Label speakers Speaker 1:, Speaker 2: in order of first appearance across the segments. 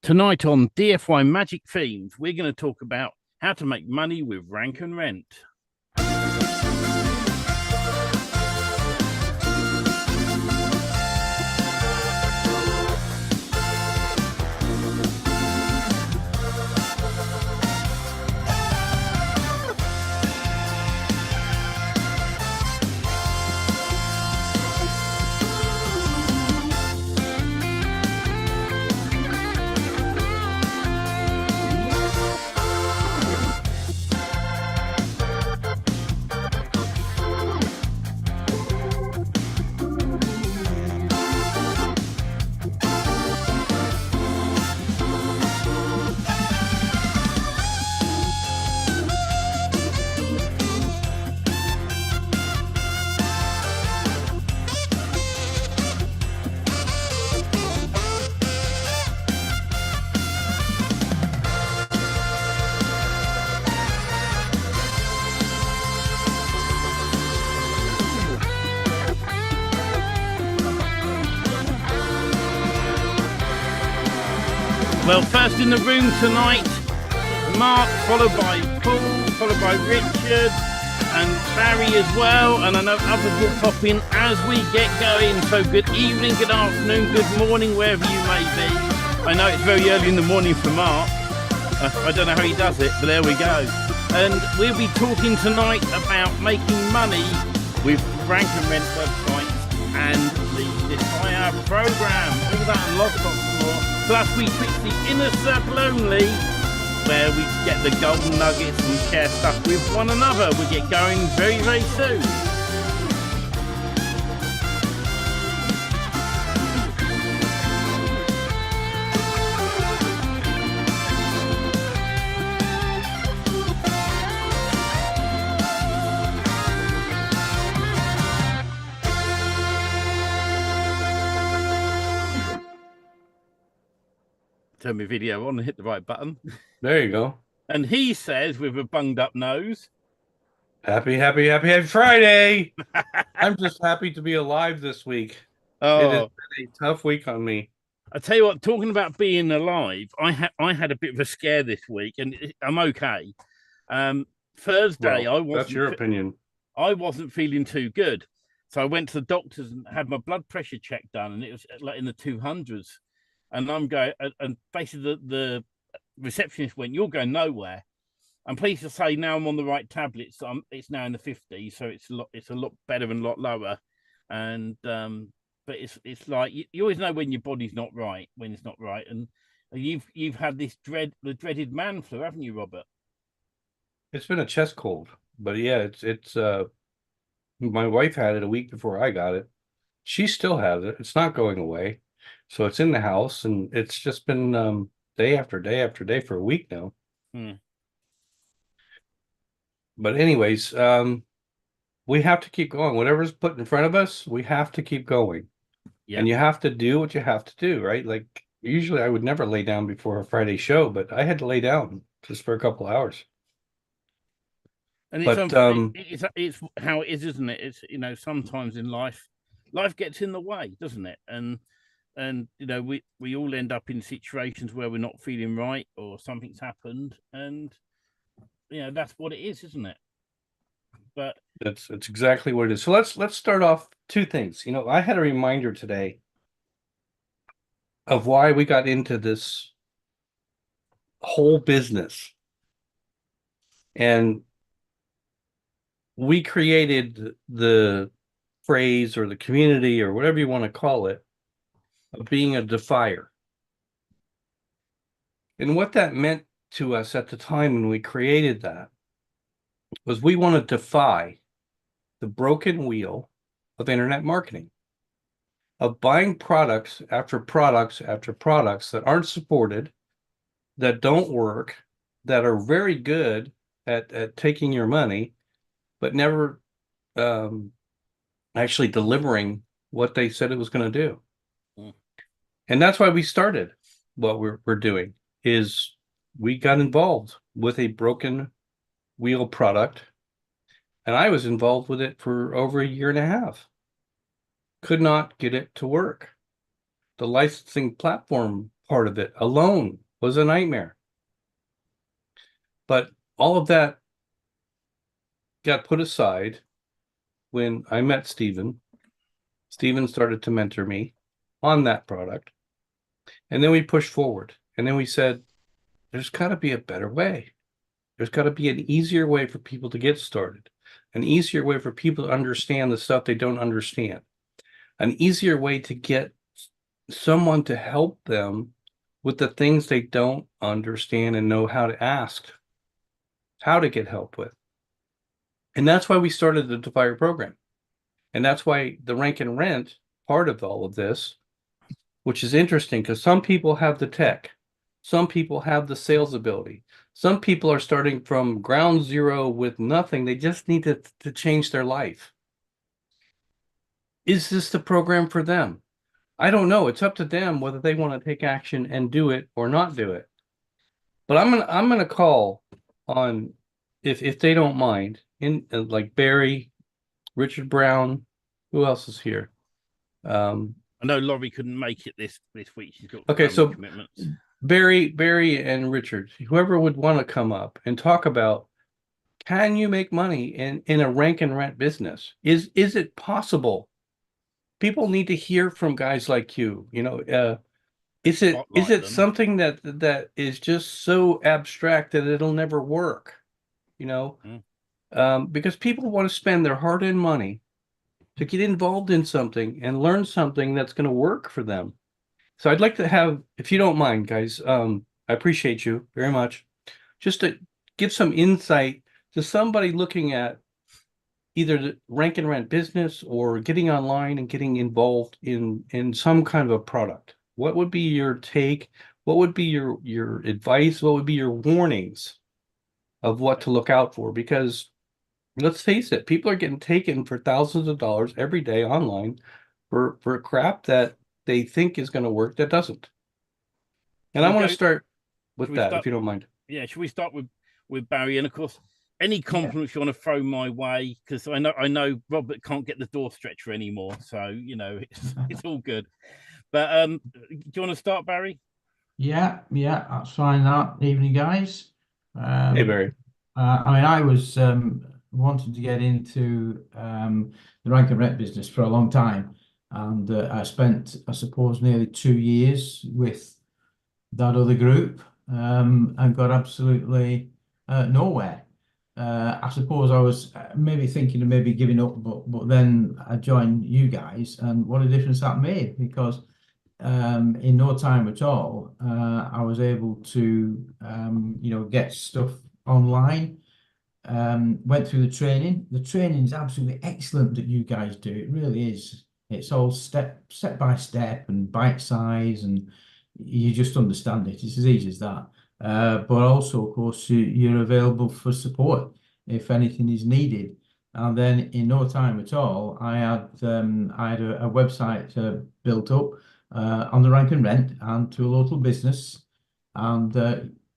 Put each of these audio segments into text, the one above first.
Speaker 1: Tonight on DFY Magic Themes, we're going to talk about how to make money with rank and rent. Well, first in the room tonight, Mark, followed by Paul, followed by Richard and Barry as well. And I know others will pop in as we get going. So good evening, good afternoon, good morning, wherever you may be. I know it's very early in the morning for Mark. I don't know how he does it, but there we go. And we'll be talking tonight about making money with rank and rent websites and the Defy Our program. All that and lots more. Plus, we fix the inner circle only, where we get the golden nuggets and share stuff with one another. We get going very, very soon. Turn my video on and hit the right button.
Speaker 2: There you go.
Speaker 1: And he says, with a bunged up nose,
Speaker 2: happy Friday. I'm just happy to be alive this week.
Speaker 1: Oh,
Speaker 2: it has been a tough week on me.
Speaker 1: I tell you what, talking about being alive, I had a bit of a scare this week, and I'm okay. Thursday,
Speaker 2: well, that's your opinion.
Speaker 1: I wasn't feeling too good, so I went to the doctors and had my blood pressure check done, and it was like in the 200s. And I'm going, and basically the receptionist went, "You're going nowhere." I'm pleased to say now I'm on the right tablets. It's now in the 50s, so it's a lot better and a lot lower. And but it's like you always know when your body's not right, when it's not right. And you've had the dreaded man flu, haven't you, Robert?
Speaker 2: It's been a chest cold, but yeah, it's my wife had it a week before I got it. She still has it. It's not going away. So it's in the house, and it's just been day after day after day for a week now. But anyways, we have to keep going. Whatever's put in front of us, we have to keep going. Yep. And you have to do what you have to do, right? Like usually I would never lay down before a Friday show, but I had to lay down just for a couple of hours.
Speaker 1: And it's how it is, isn't it? It's sometimes in life gets in the way, doesn't it? And we all end up in situations where we're not feeling right or something's happened, and that's what it is, isn't it? But
Speaker 2: that's exactly what it is. So let's start off two things. I had a reminder today of why we got into this whole business, and we created the phrase or the community or whatever you want to call it of being a defier. And what that meant to us at the time when we created that was we want to defy the broken wheel of internet marketing, of buying products after products after products that aren't supported, that don't work, that are very good at taking your money, but never actually delivering what they said it was going to do. And that's why we started what we're doing, is we got involved with a broken wheel product, and I was involved with it for over a year and a half. Could not get it to work. The licensing platform part of it alone was a nightmare. But all of that got put aside when I met Stephen. Stephen started to mentor me on that product. And then we pushed forward. And then we said, there's got to be a better way. There's got to be an easier way for people to get started, an easier way for people to understand the stuff they don't understand, an easier way to get someone to help them with the things they don't understand and know how to ask, how to get help with. And that's why we started the Defire program. And that's why the Rank and Rent part of all of this, which is interesting because some people have the tech, some people have the sales ability, some people are starting from ground zero with nothing. They just need to change their life. Is this the program for them? I don't know. It's up to them whether they want to take action and do it or not do it. But I'm gonna call on, if they don't mind, in like Barry, Richard Brown, who else is here?
Speaker 1: I know Laurie couldn't make it this week. She's got
Speaker 2: Okay,
Speaker 1: family
Speaker 2: so
Speaker 1: commitments.
Speaker 2: Barry and Richard, whoever would want to come up and talk about, can you make money in a rank and rent business? Is it possible? People need to hear from guys like you. Is it
Speaker 1: Spotlight them.
Speaker 2: something that is just so abstract that it'll never work? Because people want to spend their hard-earned money to get involved in something and learn something that's going to work for them. So I'd like to have, if you don't mind, guys, I appreciate you very much, just to give some insight to somebody looking at either the rank and rent business or getting online and getting involved in some kind of a product. What would be your take? What would be your advice? What would be your warnings of what to look out for? Because let's face it, people are getting taken for thousands of dollars every day online for crap that they think is going to work that doesn't. And I want to start with that, if you don't mind.
Speaker 1: Yeah, should we start with Barry? And of course, any compliments you want to throw my way, because I know Robert can't get the door stretcher anymore, so it's all good. But do you want to start, Barry?
Speaker 3: Yeah, that's fine. That evening, guys.
Speaker 2: Hey, Barry.
Speaker 3: I was wanting to get into the rank and rent business for a long time, and I spent, I suppose, nearly 2 years with that other group, and got absolutely nowhere. I suppose I was maybe thinking of maybe giving up, but then I joined you guys, and what a difference that made, because in no time at all, I was able to, get stuff online. Went through the training. The training is absolutely excellent that you guys do. It really is. It's all step by step and bite size, and you just understand it. It's as easy as that. But also, of course, you're available for support if anything is needed. And then in no time at all, I had a website built up on the rank and rent and to a local business, and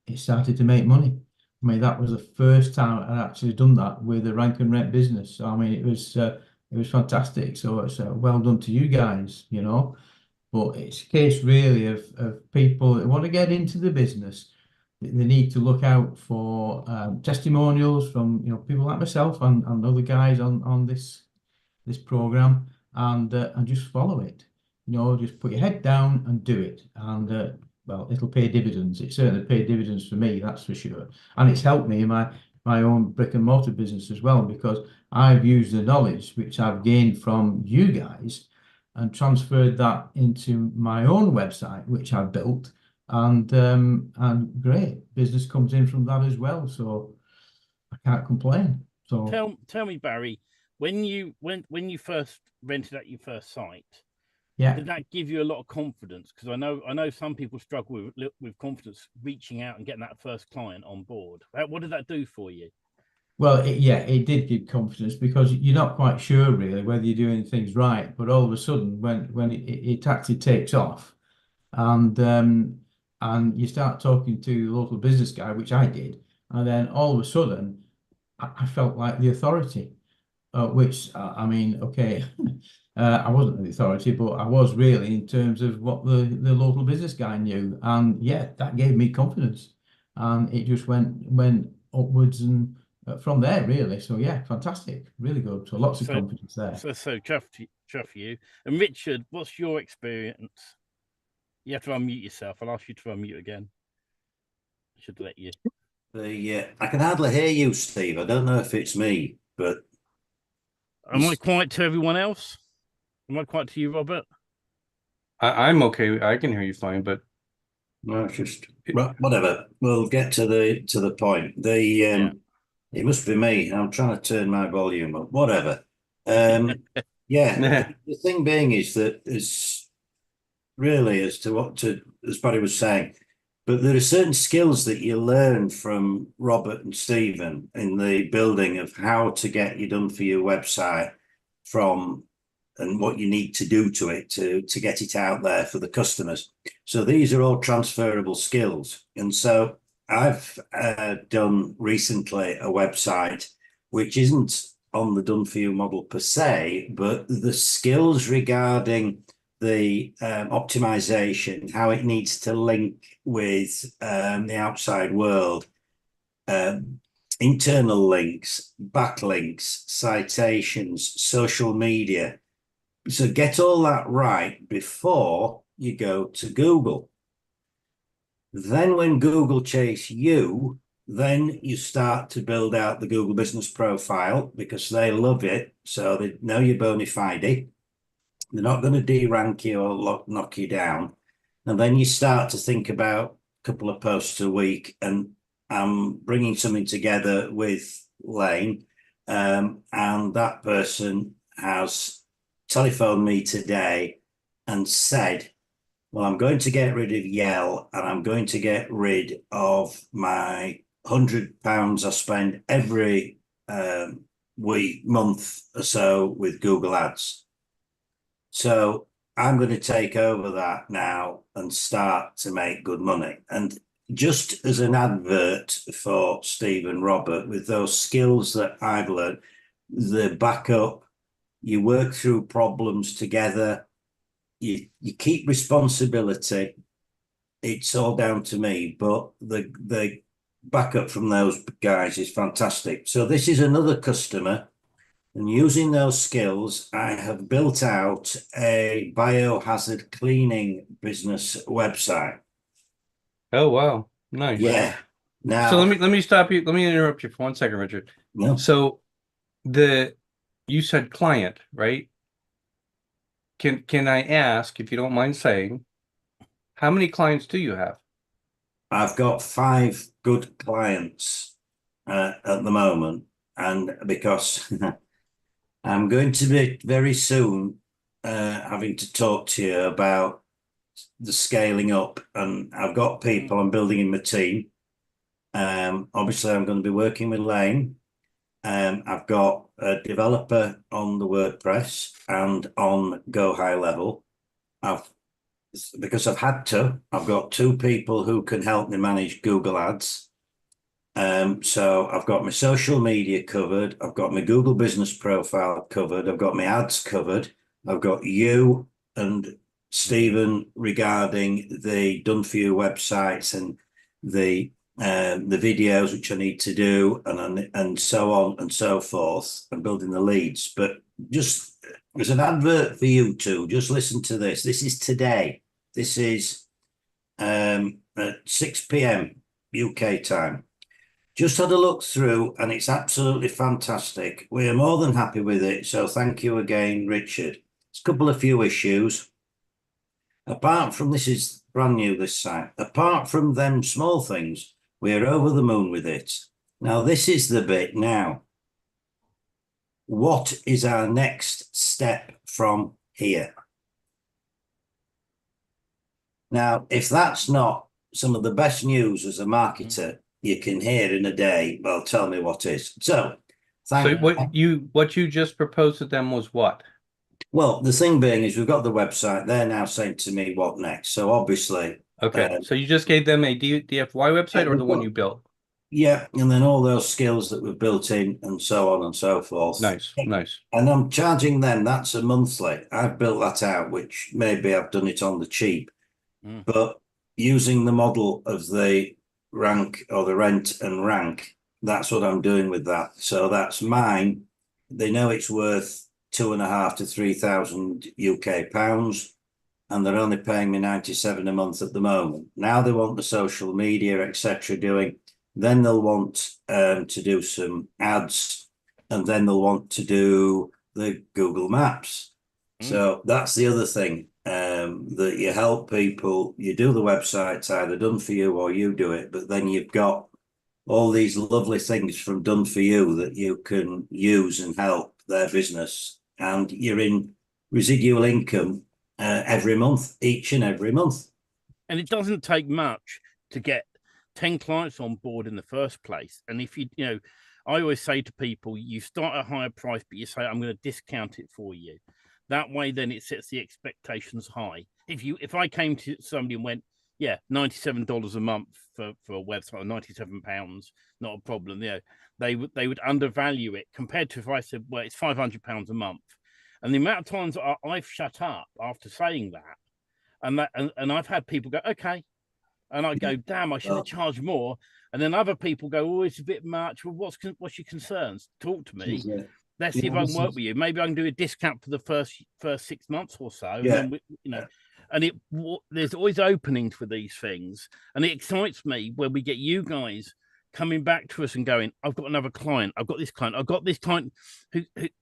Speaker 3: it started to make money. I mean, that was the first time I'd actually done that with a rank and rent business. So, I mean, it was fantastic. So it's well done to you guys, But it's a case really of people that want to get into the business. They need to look out for testimonials from people like myself and other guys on this program, and just follow it. Just put your head down and do it, and well, it'll pay dividends. It certainly paid dividends for me, that's for sure. And it's helped me in my own brick and mortar business as well, because I've used the knowledge which I've gained from you guys and transferred that into my own website, which I've built, and great business comes in from that as well. So I can't complain. So
Speaker 1: tell me, Barry, when you first rented out your first site, did that give you a lot of confidence? Because I know some people struggle with confidence reaching out and getting that first client on board. What did that do for you?
Speaker 3: Well, it did give confidence, because you're not quite sure really whether you're doing things right. But all of a sudden, when it actually takes off, and you start talking to the local business guy, which I did, and then all of a sudden, I felt like the authority. Which I mean, okay, I wasn't the authority, but I was really in terms of what the local business guy knew. And yeah, that gave me confidence. And it just went upwards and from there, really. So yeah, fantastic. Really good. So lots of
Speaker 1: So,
Speaker 3: confidence there.
Speaker 1: so chuff you. And Richard, what's your experience? You have to unmute yourself. I'll ask you to unmute again. I should let you.
Speaker 4: I can hardly hear you, Steve. I don't know if it's me, but
Speaker 1: Am I quiet to everyone else? Am I quiet to you, Robert?
Speaker 2: I'm okay. I can hear you fine, but
Speaker 4: no, it's just whatever. We'll get to the point. It must be me. I'm trying to turn my volume up. Whatever. Yeah. The thing being is that it's really as Barry was saying, but there are certain skills that you learn from Robert and Stephen in the building of how to get you done for your website from and what you need to do to it to get it out there for the customers. So these are all transferable skills. And so I've done recently a website which isn't on the done for you model per se, but the skills regarding the optimization, how it needs to link with the outside world, internal links, backlinks, citations, social media. So get all that right before you go to Google. Then when Google chase you, then you start to build out the Google Business Profile because they love it. So they know you're bona fide. They're not going to de-rank you or knock you down. And then you start to think about a couple of posts a week, and I'm bringing something together with Lane, and that person has telephoned me today and said, well, I'm going to get rid of Yell and I'm going to get rid of my £100 I spend every month or so with Google Ads. So I'm going to take over that now and start to make good money. And just as an advert for Steve and Robert, with those skills that I've learned, the backup, you work through problems together, you keep responsibility. It's all down to me, but the backup from those guys is fantastic. So this is another customer. And using those skills, I have built out a biohazard cleaning business website.
Speaker 2: oh wow, nice.
Speaker 4: Yeah. Now,
Speaker 2: So let me stop you. Let me interrupt you for 1 second, Richard.
Speaker 4: no,
Speaker 2: So you said client, right? Can I ask, if you don't mind saying, how many clients do you have?
Speaker 4: I've got 5 good clients at the moment, and because I'm going to be very soon having to talk to you about the scaling up, and I've got people I'm building in my team. Obviously, I'm going to be working with Lane. I've got a developer on the WordPress and on Go High Level. Because I've had to, I've got 2 people who can help me manage Google Ads. So I've got my social media covered. I've got my Google Business Profile covered. I've got my ads covered. I've got you and Stephen regarding the done for you websites and the videos which I need to do, and so on and so forth, and building the leads. But just as an advert for you two, just listen to this. This is today. This is at 6 p.m. UK time. Just had a look through, and it's absolutely fantastic. We are more than happy with it. So thank you again, Richard. It's a few issues. Apart from, this is brand new, this site. Apart from them small things, we're over the moon with it. Now, this is the bit now. What is our next step from here? Now, if that's not some of the best news as a marketer you can hear in a day, well, tell me what is. So
Speaker 2: what you just proposed to them was what?
Speaker 4: Well, the thing being is we've got the website. They're now saying to me, what next? So obviously,
Speaker 2: Okay, so you just gave them a DFY website or the one you built?
Speaker 4: Yeah, and then all those skills that were built in and so on and so forth.
Speaker 2: Nice, nice.
Speaker 4: And I'm charging them, that's a monthly. I've built that out, which maybe I've done it on the cheap, but using the model of the rank or the rent and rank, that's what I'm doing with that. So that's mine. They know it's worth 2.5 to 3,000 UK pounds, and they're only paying me 97 a month at the moment. Now they want the social media, etc. doing. Then they'll want to do some ads, and then they'll want to do the Google Maps. So that's the other thing, that you help people. You do the websites either done for you or you do it, but then you've got all these lovely things from Done For You that you can use and help their business, and you're in residual income every month, each and every month.
Speaker 1: And it doesn't take much to get 10 clients on board in the first place. And if you know, I always say to people, you start at a higher price, but you say, I'm going to discount it for you. That way, then it sets the expectations high. If I came to somebody and went, yeah, $97 a month for a website, or £97, not a problem. You know, they would undervalue it compared to if I said, well, it's £500 a month. And the amount of times I've shut up after saying that, and I've had people go, okay, and I go, damn, I should have charged more. And then other people go, oh, it's a bit much. Well, what's your concerns? Talk to me. Let's see if I can work with you. Maybe I can do a discount for the first 6 months or so.
Speaker 4: Yeah.
Speaker 1: And then and there's always openings for these things, and it excites me when we get you guys coming back to us and going, I've got another client, I've got this client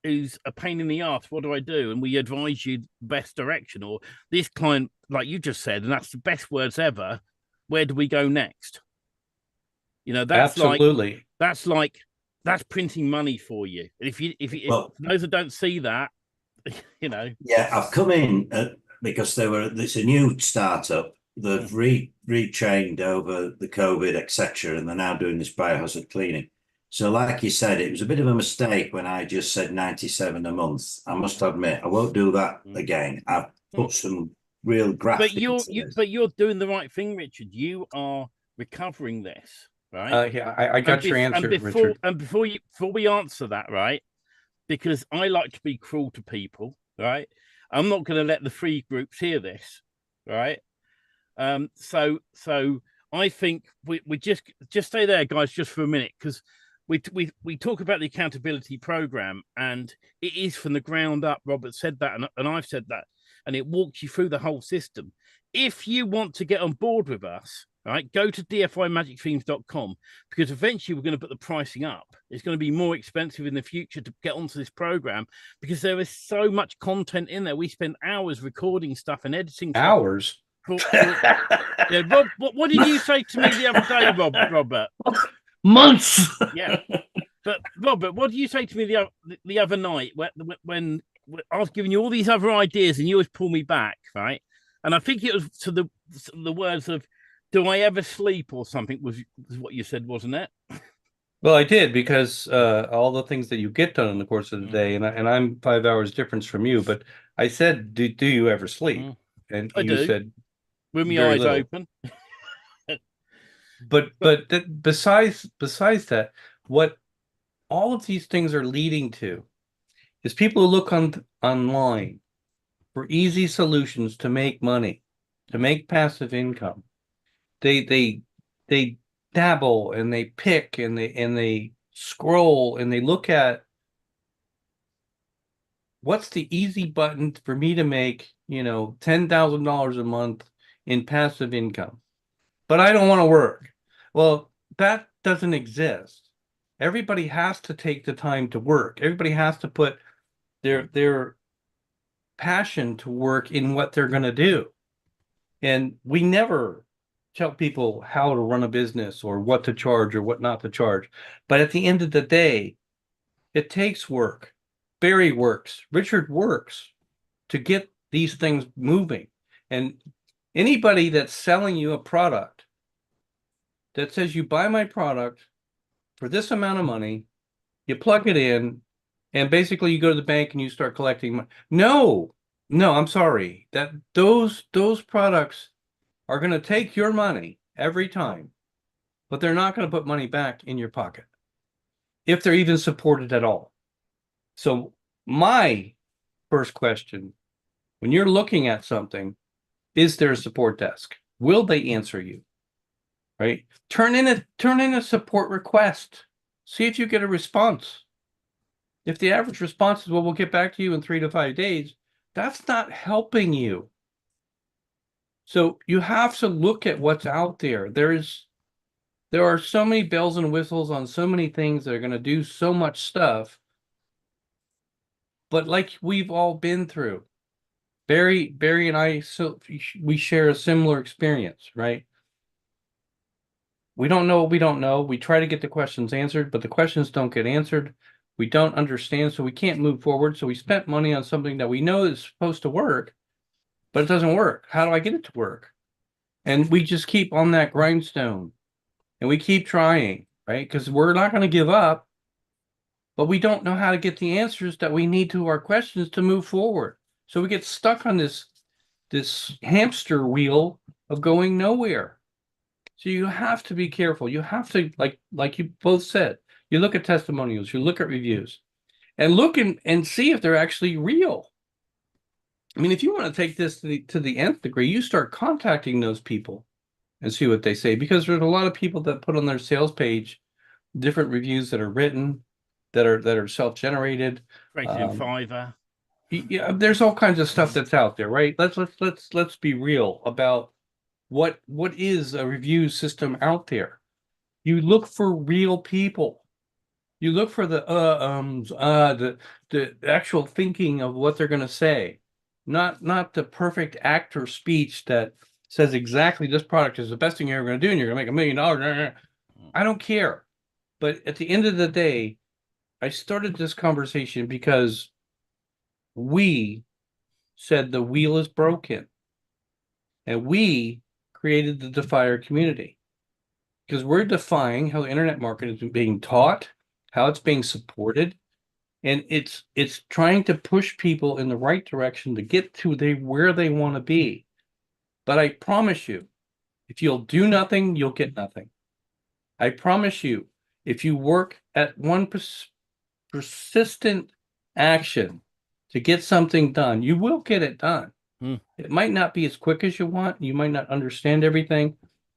Speaker 1: who's a pain in the ass. What do I do? And we advise you best direction. Or this client, like you just said, and that's the best words ever. Where do we go next? You know, that's
Speaker 2: Absolutely.
Speaker 1: That's printing money for you. And if those that don't see that, you know.
Speaker 4: Yeah, I've come in because it's a new startup. They've retrained over the COVID, etc., and they're now doing this biohazard cleaning. So, like you said, it was a bit of a mistake when I just said 97 a month. I must admit, I won't do that again. I've put some real graphic.
Speaker 1: But you're doing the right thing, Richard. You are recovering this, right?
Speaker 2: Yeah, I got your answer, Richard.
Speaker 1: And before we answer that, right? Because I like to be cruel to people, right? I'm not going to let the free groups hear this, right? So I think we just stay there, guys, just for a minute, because we talk about the accountability program, and it is from the ground up. Robert said that, and I've said that, and it walks you through the whole system. If you want to get on board with us, right, go to dfimagicthemes.com, because eventually we're going to put the pricing up. It's going to be more expensive in the future to get onto this program, because there is so much content in there. We spend hours recording stuff and editing stuff.
Speaker 2: Hours.
Speaker 1: Yeah, Rob, what did you say to me the other day, Robert?
Speaker 2: Months.
Speaker 1: Yeah, but Robert, what did you say to me the other night when I was giving you all these other ideas and you always pull me back, right? And I think it was to the words of, "Do I ever sleep?" or something was what you said, wasn't it?
Speaker 2: Well, I did, because all the things that you get done in the course of the day, and I'm 5 hours difference from you, but I said, do you ever sleep? And you said,
Speaker 1: with my eyes open.
Speaker 2: But besides that, what all of these things are leading to is people who look online for easy solutions to make money, to make passive income. They dabble and they pick and they scroll and they look at what's the easy button for me to make, $10,000 a month in passive income, but I don't want to work. Well, that doesn't exist. Everybody has to take the time to work. Everybody has to put their passion to work in what they're going to do. And we never tell people how to run a business or what to charge or what not to charge. But at the end of the day, it takes work. Barry works, Richard works to get these things moving. And anybody that's selling you a product that says, you buy my product for this amount of money, you plug it in, and basically you go to the bank and you start collecting money. No, I'm sorry. That those products are going to take your money every time, but they're not going to put money back in your pocket if they're even supported at all. So my first question, when you're looking at something, is there a support desk? Will they answer you? Right? Turn in a support request. See if you get a response. If the average response is, well, we'll get back to you in 3 to 5 days, that's not helping you. So you have to look at what's out there. There are so many bells and whistles on so many things that are going to do so much stuff. But like we've all been through, Barry and I, so we share a similar experience, right? We don't know what we don't know. We try to get the questions answered, but the questions don't get answered. We don't understand, so we can't move forward. So we spent money on something that we know is supposed to work, but it doesn't work. How do I get it to work? And we just keep on that grindstone and we keep trying, right? Because we're not going to give up, but we don't know how to get the answers that we need to our questions to move forward. So we get stuck on this hamster wheel of going nowhere. So you have to be careful. You have to, like you both said, you look at testimonials, you look at reviews, and look and see if they're actually real. I mean, if you want to take this to the nth degree, you start contacting those people and see what they say, because there's a lot of people that put on their sales page different reviews that are written, that are self-generated.
Speaker 1: Created in Fiverr.
Speaker 2: Yeah, there's all kinds of stuff that's out there, right? Let's be real about what is a review system out there. You look for real people. You look for the actual thinking of what they're going to say, not the perfect actor speech that says exactly this product is the best thing you're ever going to do and you're going to make $1 million. I don't care. But at the end of the day, I started this conversation because we said the wheel is broken, and we created the Defier community because we're defying how the internet market is being taught, how it's being supported, and it's trying to push people in the right direction to get to where they want to be. But I promise you, if you'll do nothing, you'll get nothing. I promise you, if you work at one persistent action to get something done, you will get it done. It might not be as quick as you want. You might not understand everything,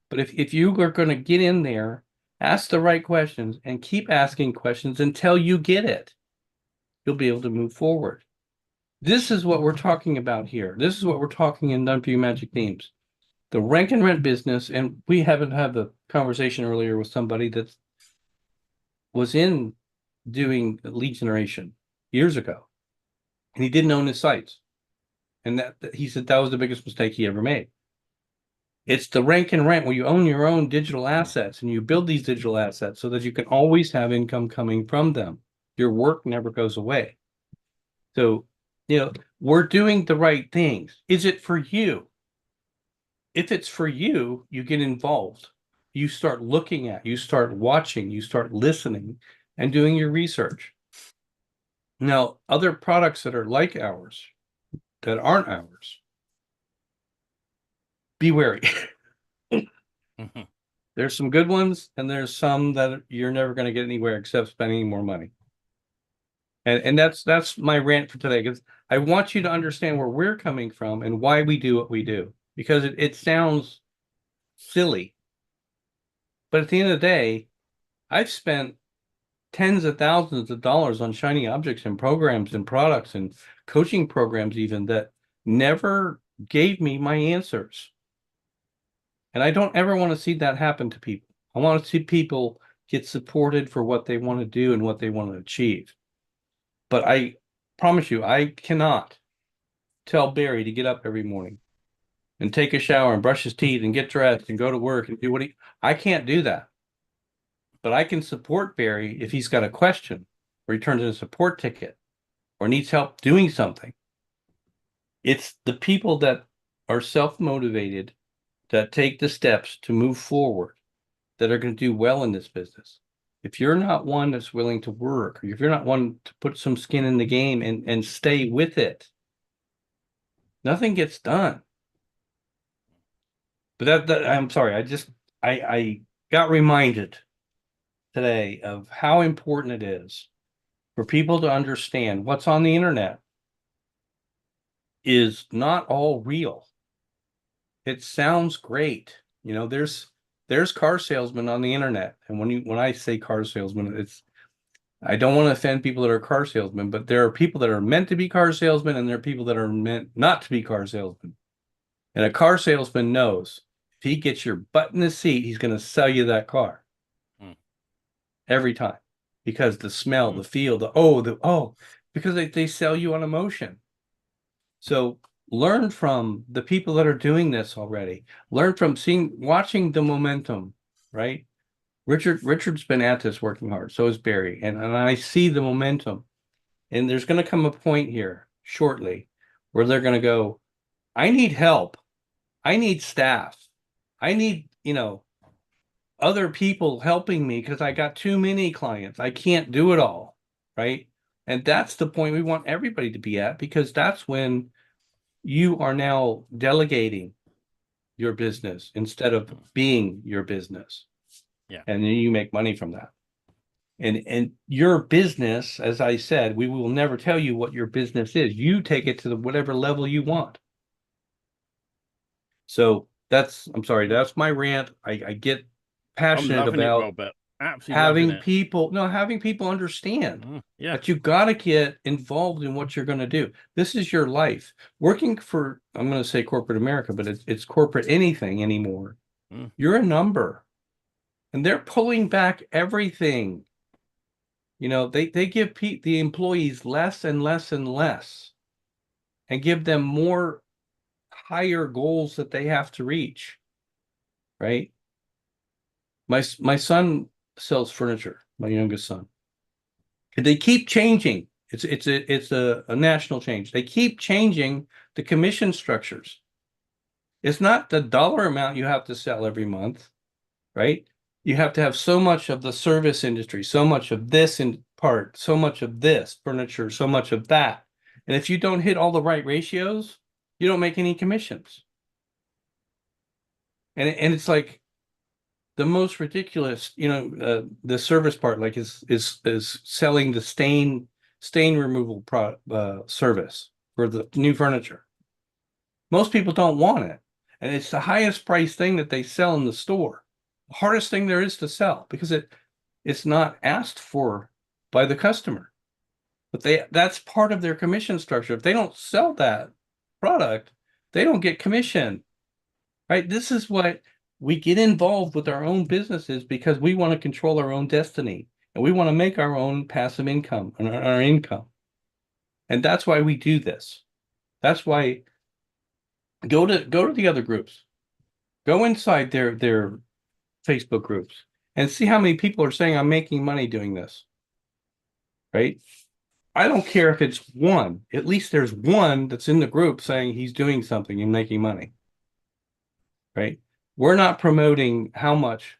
Speaker 2: but if you are going to get in there, ask the right questions and keep asking questions until you get it, you'll be able to move forward. This is what we're talking about here. This is what we're talking in Done For You Magic Themes. The rank and rent business, and we haven't had the conversation earlier with somebody that was in doing lead generation years ago, and he didn't own his sites. And that he said that was the biggest mistake he ever made. It's the rank and rent where you own your own digital assets and you build these digital assets so that you can always have income coming from them. Your work never goes away. So, we're doing the right things. Is it for you? If it's for you, you get involved. You start looking at, you start watching, you start listening and doing your research. Now, other products that are like ours, that aren't ours, be wary. There's some good ones, and there's some that you're never going to get anywhere except spending more money. And that's my rant for today, because I want you to understand where we're coming from and why we do what we do, because it sounds silly, but at the end of the day, I've spent tens of thousands of dollars on shiny objects and programs and products and coaching programs even that never gave me my answers. And I don't ever want to see that happen to people. I want to see people get supported for what they want to do and what they want to achieve. But I promise you, I cannot tell Barry to get up every morning and take a shower and brush his teeth and get dressed and go to work and do I can't do that. But I can support Barry if he's got a question or he turns in a support ticket or needs help doing something. It's the people that are self-motivated, that take the steps to move forward, that are going to do well in this business. If you're not one that's willing to work, or if you're not one to put some skin in the game and stay with it, nothing gets done. But that I'm sorry, I got reminded today of how important it is for people to understand what's on the internet is not all real. It sounds great. You know, there's car salesmen on the internet. And when I say car salesman, I don't want to offend people that are car salesmen, but there are people that are meant to be car salesmen and there are people that are meant not to be car salesmen. And a car salesman knows if he gets your butt in the seat, he's going to sell you that car. Every time, because the smell, the feel, because they sell you on emotion. So learn from the people that are doing this already. Learn from watching the momentum, right? Richard's been at this working hard. So is Barry. And I see the momentum. And there's going to come a point here shortly where they're going to go, I need help. I need staff. I need, other people helping me because I got too many clients. I can't do it all, right? And that's the point we want everybody to be at, because that's when you are now delegating your business instead of being your business.
Speaker 1: Yeah.
Speaker 2: And then you make money from that. And your business, as I said, we will never tell you what your business is. You take it to whatever level you want. So that's my rant. I get passionate
Speaker 1: I'm loving
Speaker 2: about
Speaker 1: it, Robert. Absolutely
Speaker 2: having
Speaker 1: loving it.
Speaker 2: having people understand
Speaker 1: Yeah.
Speaker 2: that you got to get involved in what you're going to do. This is your life. Working for, I'm going to say corporate America, but it's corporate anything anymore. You're a number, and they're pulling back everything. They give the employees less and less and less, and give them more higher goals that they have to reach. Right? My son sells furniture, my youngest son. And they keep changing. It's a national change. They keep changing the commission structures. It's not the dollar amount you have to sell every month, right? You have to have so much of the service industry, so much of this in part, so much of this furniture, so much of that. And if you don't hit all the right ratios, you don't make any commissions. And it's like, the most ridiculous, the service part, like is selling the stain removal service for the new furniture. Most people don't want it, and it's the highest price thing that they sell in the store. The hardest thing there is to sell because it's not asked for by the customer, but that's part of their commission structure. If they don't sell that product, they don't get commission, right? This is what we get involved with our own businesses because we want to control our own destiny and we want to make our own passive income and our income. And that's why we do this. That's why go to the other groups, go inside their Facebook groups and see how many people are saying I'm making money doing this. Right? I don't care if it's one, at least there's one that's in the group saying he's doing something and making money. Right? We're not promoting how much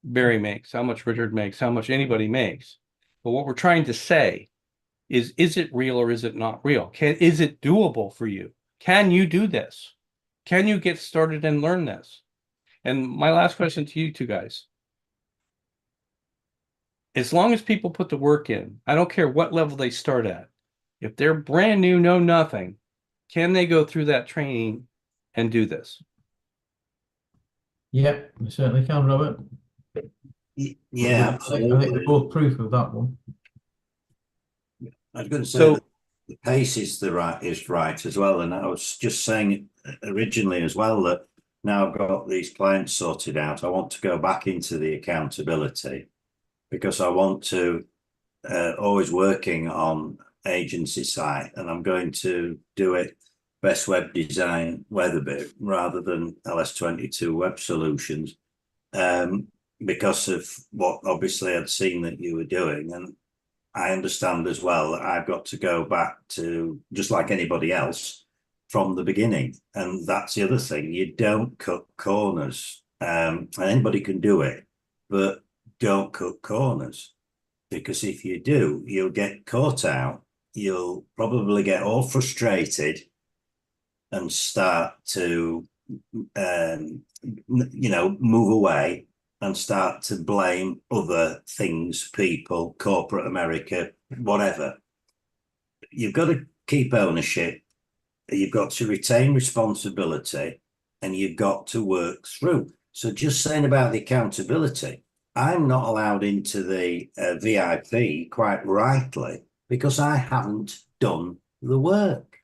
Speaker 2: Barry makes, how much Richard makes, how much anybody makes. But what we're trying to say is it real or is it not real? Is it doable for you? Can you do this? Can you get started and learn this? And my last question to you two guys. As long as people put the work in, I don't care what level they start at. If they're brand new, know nothing, can they go through that training and do this?
Speaker 3: Yeah, we certainly can, Robert.
Speaker 4: Yeah,
Speaker 3: I
Speaker 4: absolutely.
Speaker 3: think we're both proof of that one.
Speaker 4: I was going to say
Speaker 2: So-
Speaker 4: that the pace is right as well. And I was just saying originally as well that now I've got these clients sorted out, I want to go back into the accountability because I want to always working on agency site, and I'm going to do it Best Web Design Weatherby rather than LS22 Web Solutions, because of what obviously I'd seen that you were doing. And I understand as well that I've got to go back to, just like anybody else, from the beginning. And that's the other thing. You don't cut corners. And anybody can do it, but don't cut corners. Because if you do, you'll get caught out. You'll probably get all frustrated and start to, move away and start to blame other things, people, corporate America, whatever. You've got to keep ownership. You've got to retain responsibility, and you've got to work through. So just saying about the accountability, I'm not allowed into the VIP quite rightly because I haven't done the work.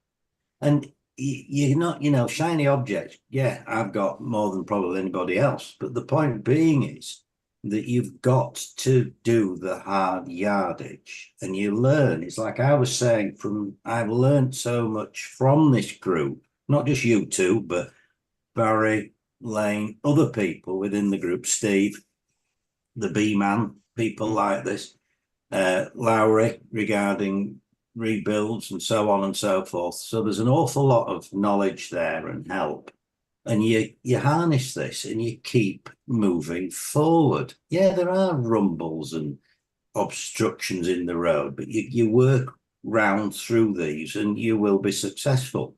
Speaker 4: And you're not, you know, shiny objects. Yeah, I've got more than probably anybody else. But the point being is that you've got to do the hard yardage, and you learn. It's like I was saying, I've learned so much from this group, not just you two, but Barry, Lane, other people within the group, Steve, the B-man, people like this, Lowry regarding rebuilds and so on and so forth. So there's an awful lot of knowledge there and help. And you harness this and you keep moving forward. Yeah, there are rumbles and obstructions in the road, but you work round through these and you will be successful.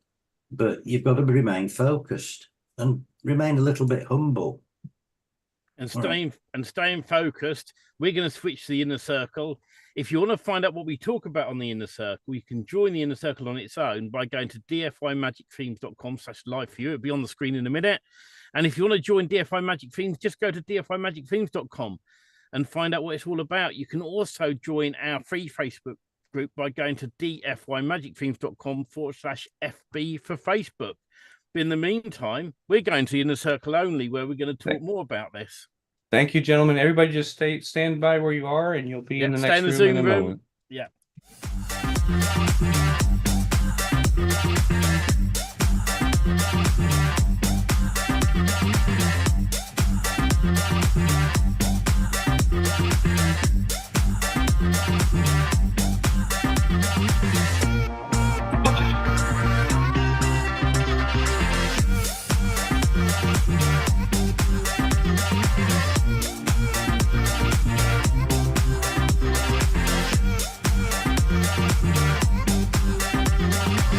Speaker 4: But you've got to remain focused and remain a little bit humble.
Speaker 1: And staying focused. We're going to switch to the inner circle. If you want to find out what we talk about on the inner circle, you can join the inner circle on its own by going to dfimagicthemes.com/live for you. It'll be on the screen in a minute. And if you want to join DFI Magic Themes, just go to dfimagicthemes.com and find out what it's all about. You can also join our free Facebook group by going to dfimagicthemes.com/FB for Facebook. But in the meantime, we're going to the inner circle only, where we're going to talk more about this.
Speaker 2: Thank you, gentlemen. Everybody just stand by where you are, and you'll be in the next room in a moment.
Speaker 1: Yeah.